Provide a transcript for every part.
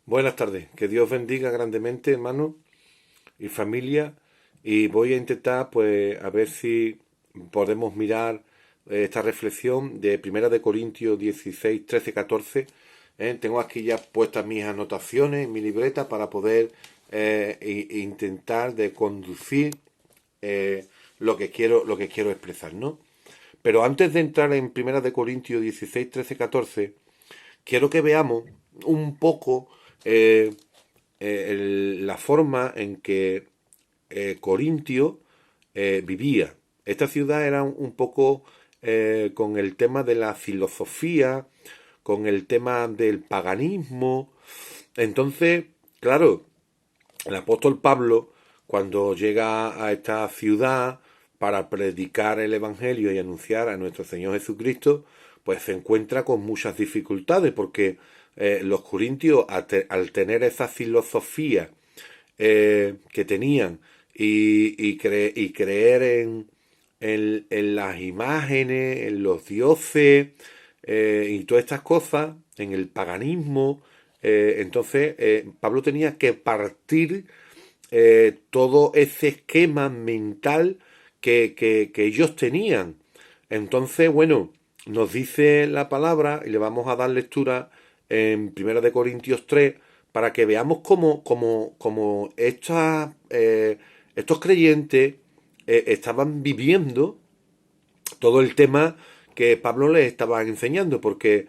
Buenas tardes, que Dios bendiga grandemente, hermano y familia, y voy a intentar, pues, a ver si podemos mirar esta reflexión de Primera de Corintios 16, 13, 14. Tengo aquí ya puestas mis anotaciones en mi libreta para poder intentar de conducir lo que quiero expresar, ¿no? Pero antes de entrar en Primera de Corintios 16, 13, 14, quiero que veamos un poco eh, la forma en que Corintio vivía. Esta ciudad era un poco con el tema de la filosofía, con el tema del paganismo. Entonces, claro, el apóstol Pablo, cuando llega a esta ciudad para predicar el Evangelio y anunciar a nuestro Señor Jesucristo, pues se encuentra con muchas dificultades, porque los corintios, al tener esa filosofía que tenían y creer en las imágenes, en los dioses y todas estas cosas, en el paganismo, entonces Pablo tenía que partir todo ese esquema mental que ellos tenían. Entonces, bueno, nos dice la palabra y le vamos a dar lectura en 1 Corintios 3 para que veamos cómo estos creyentes estaban viviendo todo el tema que Pablo les estaba enseñando, porque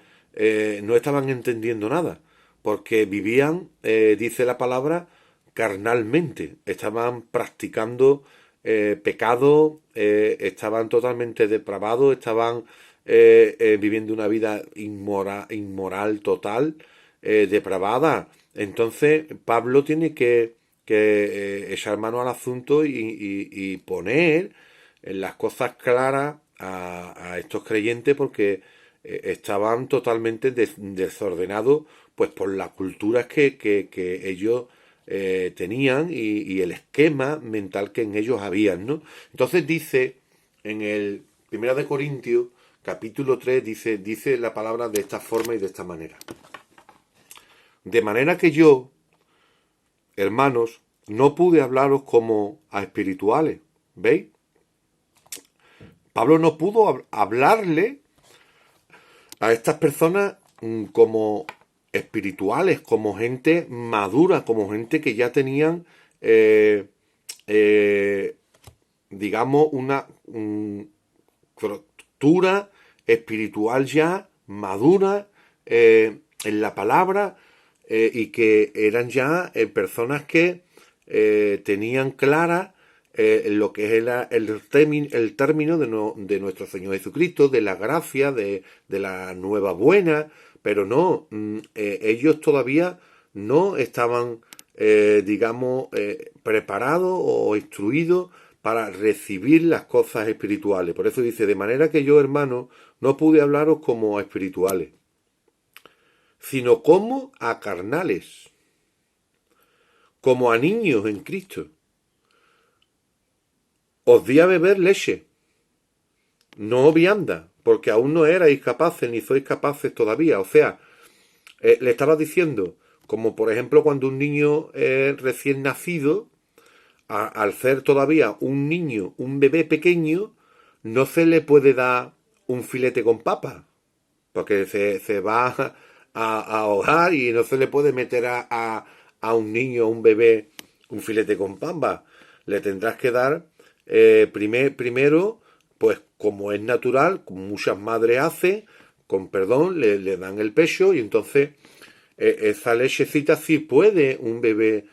no estaban entendiendo nada, porque vivían, dice la palabra, carnalmente, estaban practicando pecado, estaban totalmente depravados, estaban viviendo una vida inmoral total, depravada. Entonces Pablo tiene que echar mano al asunto y poner las cosas claras a estos creyentes, porque estaban totalmente desordenados, pues por las culturas que ellos tenían y el esquema mental que en ellos habían, ¿no? Entonces dice en el 1 Corintios capítulo 3, dice la palabra de esta forma y de esta manera. De manera que yo, hermanos, no pude hablaros como a espirituales, ¿veis? Pablo no pudo hablarle a estas personas como espirituales, como gente madura, como gente que ya tenían, eh, eh, digamos, una estructura espiritual ya madura en la palabra, y que eran ya personas que tenían clara lo que es el término de nuestro Señor Jesucristo, de la gracia, de la nueva buena, pero no, ellos todavía no estaban, digamos, preparados o instruidos para recibir las cosas espirituales. Por eso dice, de manera que yo, hermano, no pude hablaros como a espirituales, sino como a carnales, como a niños en Cristo. Os di a beber leche, no vianda, porque aún no erais capaces ni sois capaces todavía. O sea, le estaba diciendo, como por ejemplo cuando un niño recién nacido, al ser todavía un niño, un bebé pequeño, no se le puede dar un filete con papa, porque se va a ahogar y no se le puede meter a un niño, a un bebé, un filete con papa. Le tendrás que dar primero, pues como es natural, como muchas madres hacen, con perdón, le dan el pecho y entonces esa lechecita sí puede un bebé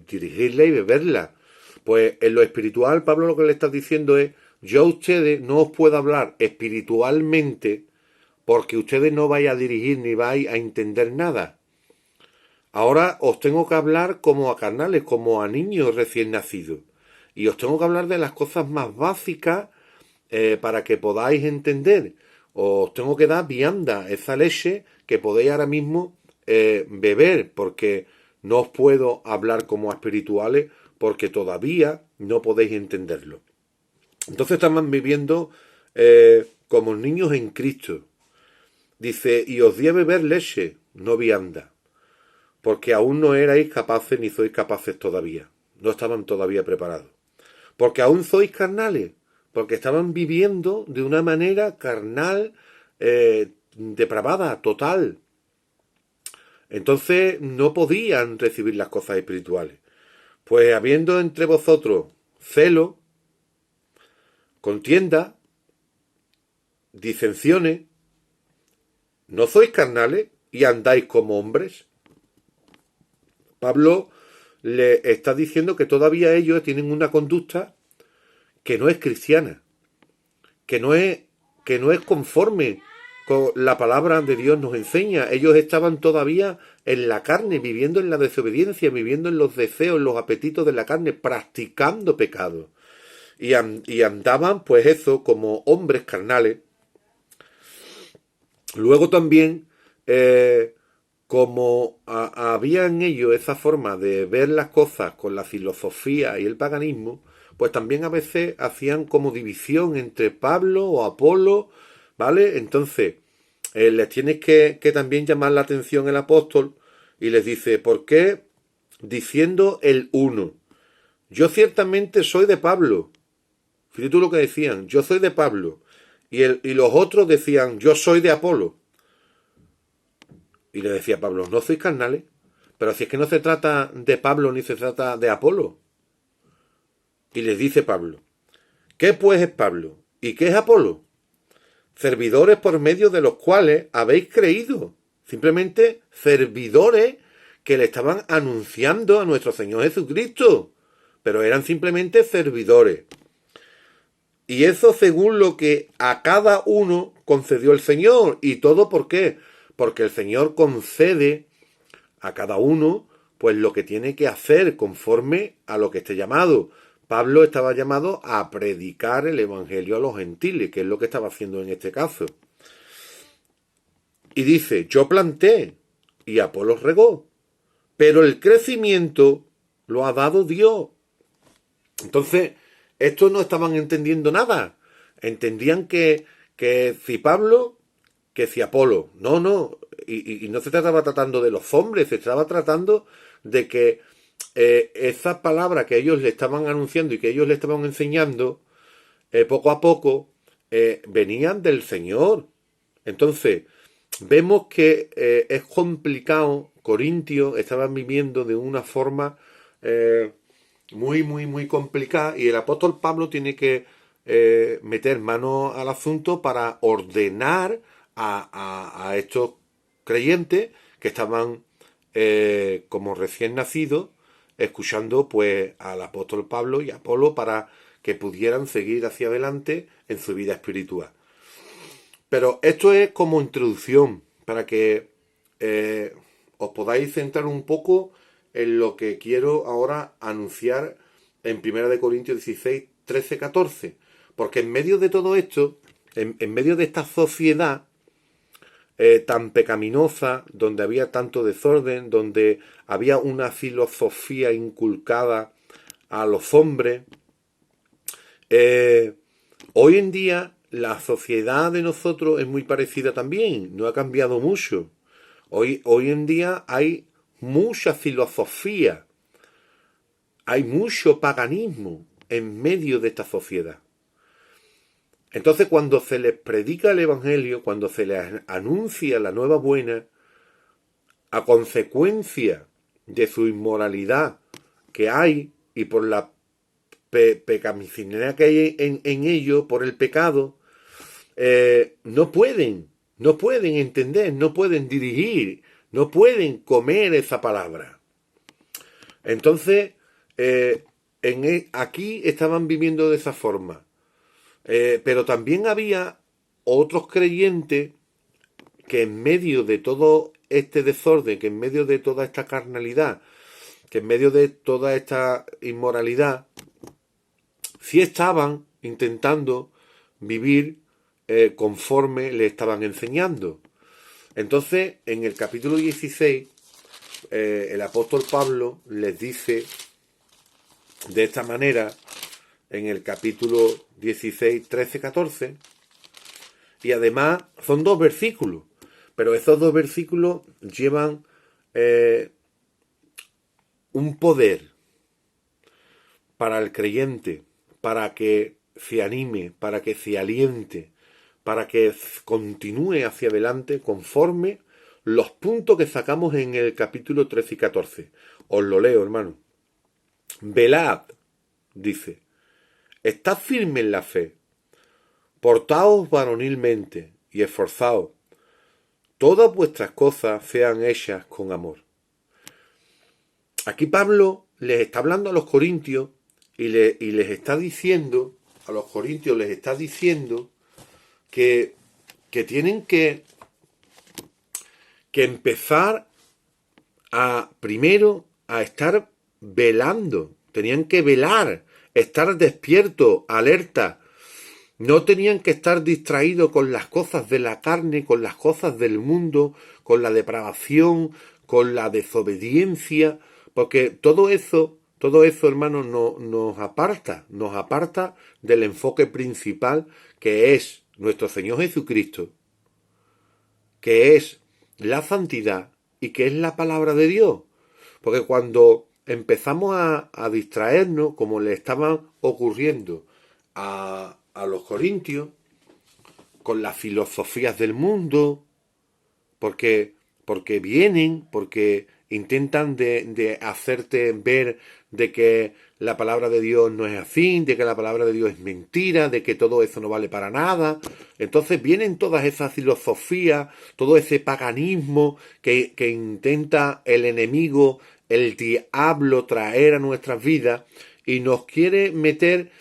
dirigirla y beberla. Pues en lo espiritual, Pablo lo que le está diciendo es, yo a ustedes no os puedo hablar espiritualmente porque ustedes no vais a dirigir ni vais a entender nada. Ahora os tengo que hablar como a carnales, como a niños recién nacidos. Y os tengo que hablar de las cosas más básicas para que podáis entender. Os tengo que dar vianda, esa leche que podéis ahora mismo beber, porque no os puedo hablar como a espirituales, porque todavía no podéis entenderlo. Entonces estamos viviendo como niños en Cristo. Dice, y os di a beber leche, no vianda, porque aún no erais capaces ni sois capaces todavía, no estaban todavía preparados, porque aún sois carnales, porque estaban viviendo de una manera carnal, depravada, total. Entonces no podían recibir las cosas espirituales. Pues habiendo entre vosotros celo, contienda, disensiones, ¿no sois carnales y andáis como hombres? Pablo le está diciendo que todavía ellos tienen una conducta que no es cristiana, que no es conforme con la palabra de Dios nos enseña. Ellos estaban todavía en la carne, viviendo en la desobediencia, viviendo en los deseos, en los apetitos de la carne, practicando pecado. Y andaban, pues eso, como hombres carnales. Luego también, como había en ellos esa forma de ver las cosas con la filosofía y el paganismo, pues también a veces hacían como división entre Pablo o Apolo, ¿vale? Entonces, les tienes que también llamar la atención el apóstol y les dice, ¿por qué diciendo el uno? Yo ciertamente soy de Pablo. Fíjate tú lo que decían, yo soy de Pablo. Y los otros decían, yo soy de Apolo. Y le decía Pablo, ¿no sois carnales? Pero si es que no se trata de Pablo ni se trata de Apolo. Y les dice Pablo, ¿qué pues es Pablo? ¿Y qué es Apolo? Servidores por medio de los cuales habéis creído. Simplemente servidores que le estaban anunciando a nuestro Señor Jesucristo. Pero eran simplemente servidores. Y eso según lo que a cada uno concedió el Señor. ¿Y todo por qué? Porque el Señor concede a cada uno pues lo que tiene que hacer conforme a lo que esté llamado. Pablo estaba llamado a predicar el Evangelio a los gentiles, que es lo que estaba haciendo en este caso. Y dice, yo planté y Apolos regó, pero el crecimiento lo ha dado Dios. Entonces, estos no estaban entendiendo nada. Entendían que si Pablo, que si Apolo. No. Y no se trataba tratando de los hombres, se estaba tratando de que esas palabras que ellos le estaban anunciando y que ellos le estaban enseñando, poco a poco, venían del Señor. Entonces, vemos que es complicado. Corintios estaban viviendo de una forma muy complicada y el apóstol Pablo tiene que meter mano al asunto para ordenar a estos creyentes que estaban como recién nacidos escuchando pues al apóstol Pablo y Apolo para que pudieran seguir hacia adelante en su vida espiritual. Pero esto es como introducción para que os podáis centrar un poco en lo que quiero ahora anunciar en 1 Corintios 16, 13, 14. Porque en medio de todo esto, en medio de esta sociedad tan pecaminosa, donde había tanto desorden, donde había una filosofía inculcada a los hombres, hoy en día la sociedad de nosotros es muy parecida también, no ha cambiado mucho. Hoy en día hay mucha filosofía, hay mucho paganismo en medio de esta sociedad. Entonces, cuando se les predica el Evangelio, cuando se les anuncia la nueva buena, a consecuencia de su inmoralidad que hay y por la pecaminosidad que hay en ello, por el pecado, no pueden entender, no pueden dirigir, no pueden comer esa palabra. Entonces, aquí estaban viviendo de esa forma. Pero también había otros creyentes que en medio de todo este desorden, que en medio de toda esta carnalidad, que en medio de toda esta inmoralidad, sí estaban intentando vivir conforme le estaban enseñando. Entonces, en el capítulo 16, el apóstol Pablo les dice de esta manera, en el capítulo 16, 13, 14, y además son dos versículos, Pero esos dos versículos llevan un poder para el creyente, para que se anime, para que se aliente, para que continúe hacia adelante conforme los puntos que sacamos en el capítulo 13 y 14. Os lo leo, hermano. Velad, dice, estad firme en la fe, portaos varonilmente y esforzaos, todas vuestras cosas sean hechas con amor. Aquí Pablo les está hablando a los corintios y les está diciendo, a los corintios les está diciendo que tienen que empezar primero a estar velando, tenían que velar, estar despiertos, alerta, no tenían que estar distraídos con las cosas de la carne, con las cosas del mundo, con la depravación, con la desobediencia, porque todo eso, hermanos, nos aparta del enfoque principal que es nuestro Señor Jesucristo, que es la santidad y que es la palabra de Dios. Porque cuando empezamos a distraernos, como le estaban ocurriendo a los corintios, con las filosofías del mundo, porque intentan de hacerte ver de que la palabra de Dios no es así, de que la palabra de Dios es mentira, de que todo eso no vale para nada. Entonces vienen todas esas filosofías, todo ese paganismo que intenta el enemigo, el diablo, traer a nuestras vidas y nos quiere meter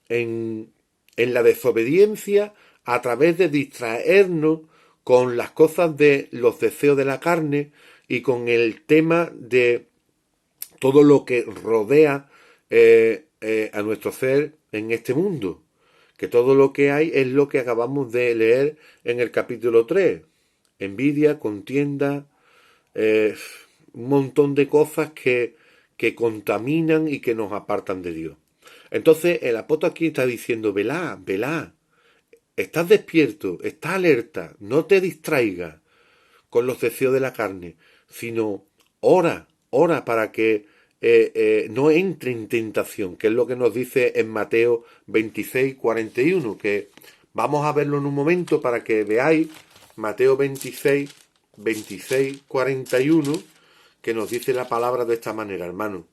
en la desobediencia a través de distraernos con las cosas de los deseos de la carne y con el tema de todo lo que rodea a nuestro ser en este mundo. Que todo lo que hay es lo que acabamos de leer en el capítulo 3. Envidia, contienda, un montón de cosas que contaminan y que nos apartan de Dios. Entonces el apóstol aquí está diciendo, velá, estás despierto, estás alerta, no te distraigas con los deseos de la carne, sino ora para que no entre en tentación, que es lo que nos dice en Mateo 26, 41, que vamos a verlo en un momento para que veáis Mateo 26, 41, que nos dice la palabra de esta manera, hermano.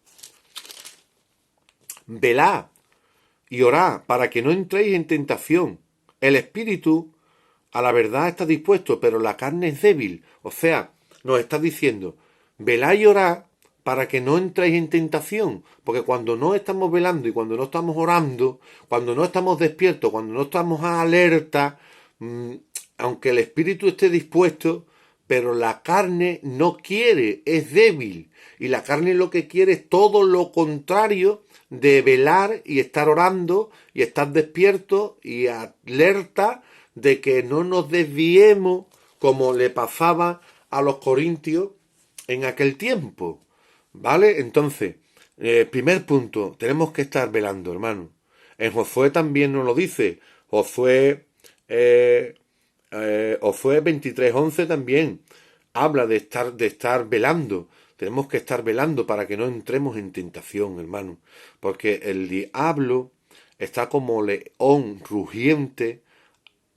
Velad y orad para que no entréis en tentación. El espíritu a la verdad está dispuesto, pero la carne es débil. O sea, nos está diciendo, velad y orad para que no entréis en tentación. Porque cuando no estamos velando y cuando no estamos orando, cuando no estamos despiertos, cuando no estamos alerta, aunque el espíritu esté dispuesto, pero la carne no quiere, es débil. Y la carne lo que quiere es todo lo contrario de velar y estar orando y estar despierto y alerta de que no nos desviemos como le pasaba a los corintios en aquel tiempo. ¿Vale? Entonces, primer punto, tenemos que estar velando, hermano. En Josué también nos lo dice. Josué 23:11 también habla de estar velando. Tenemos que estar velando para que no entremos en tentación, hermano. Porque el diablo está como león rugiente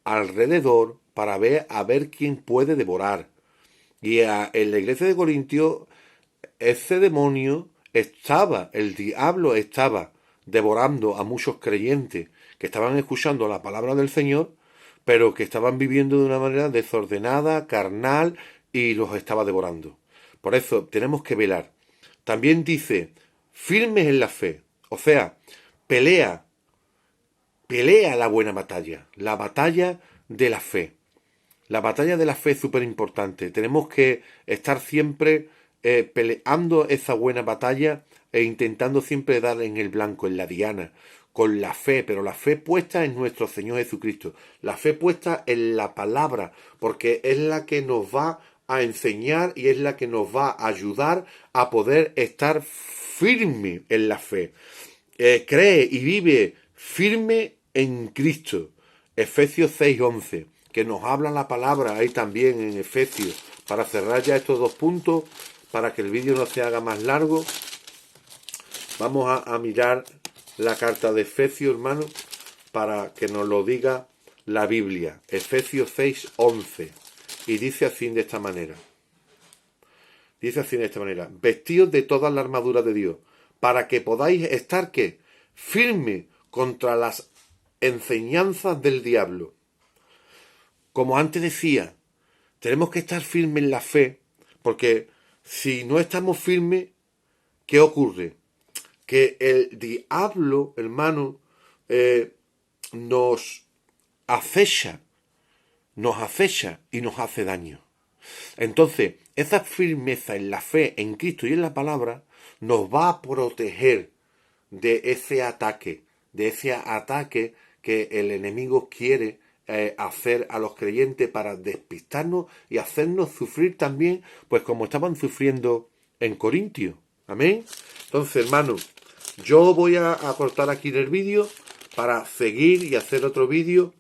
alrededor para ver quién puede devorar. Y en la iglesia de Corintios, ese demonio el diablo estaba devorando a muchos creyentes que estaban escuchando la palabra del Señor, pero que estaban viviendo de una manera desordenada, carnal, y los estaba devorando. Por eso tenemos que velar. También dice, firmes en la fe, o sea, pelea la buena batalla, la batalla de la fe. La batalla de la fe es súper importante. Tenemos que estar siempre peleando esa buena batalla e intentando siempre dar en el blanco, en la diana, con la fe, pero la fe puesta en nuestro Señor Jesucristo, la fe puesta en la palabra, porque es la que nos va a enseñar y es la que nos va a ayudar a poder estar firme en la fe. Cree y vive firme en Cristo. Efesios 6:11, que nos habla la palabra ahí también en Efesios. Para cerrar ya estos dos puntos, para que el vídeo no se haga más largo, vamos a mirar la carta de Efesios, hermano, para que nos lo diga la Biblia. Efesios 6:11. Y dice así de esta manera. Dice así de esta manera: vestíos de toda la armadura de Dios, para que podáis estar, ¿qué? Firme contra las enseñanzas del diablo. Como antes decía, tenemos que estar firmes en la fe, porque si no estamos firmes, ¿qué ocurre? Que el diablo, hermano, nos acecha y nos hace daño. Entonces, esa firmeza en la fe, en Cristo y en la palabra, nos va a proteger de ese ataque que el enemigo quiere hacer a los creyentes para despistarnos y hacernos sufrir también, pues como estaban sufriendo en Corintio. Amén. Entonces, hermanos, yo voy a cortar aquí el vídeo para seguir y hacer otro vídeo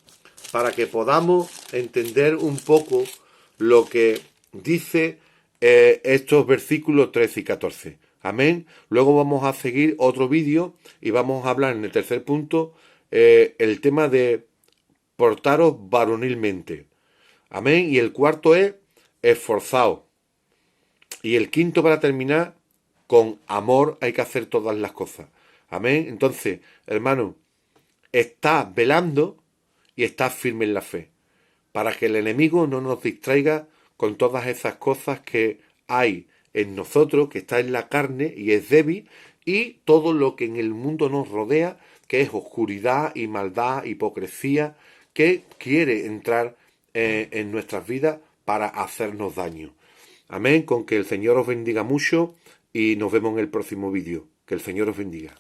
para que podamos entender un poco lo que dice estos versículos 13 y 14. Amén. Luego vamos a seguir otro vídeo y vamos a hablar en el tercer punto el tema de portaros varonilmente. Amén. Y el cuarto es esforzaos. Y el quinto, para terminar, con amor hay que hacer todas las cosas. Amén. Entonces, hermano, está velando y está firme en la fe, para que el enemigo no nos distraiga con todas esas cosas que hay en nosotros, que está en la carne y es débil, y todo lo que en el mundo nos rodea, que es oscuridad y maldad, hipocresía, que quiere entrar en nuestras vidas para hacernos daño. Amén, con que el Señor os bendiga mucho y nos vemos en el próximo vídeo. Que el Señor os bendiga.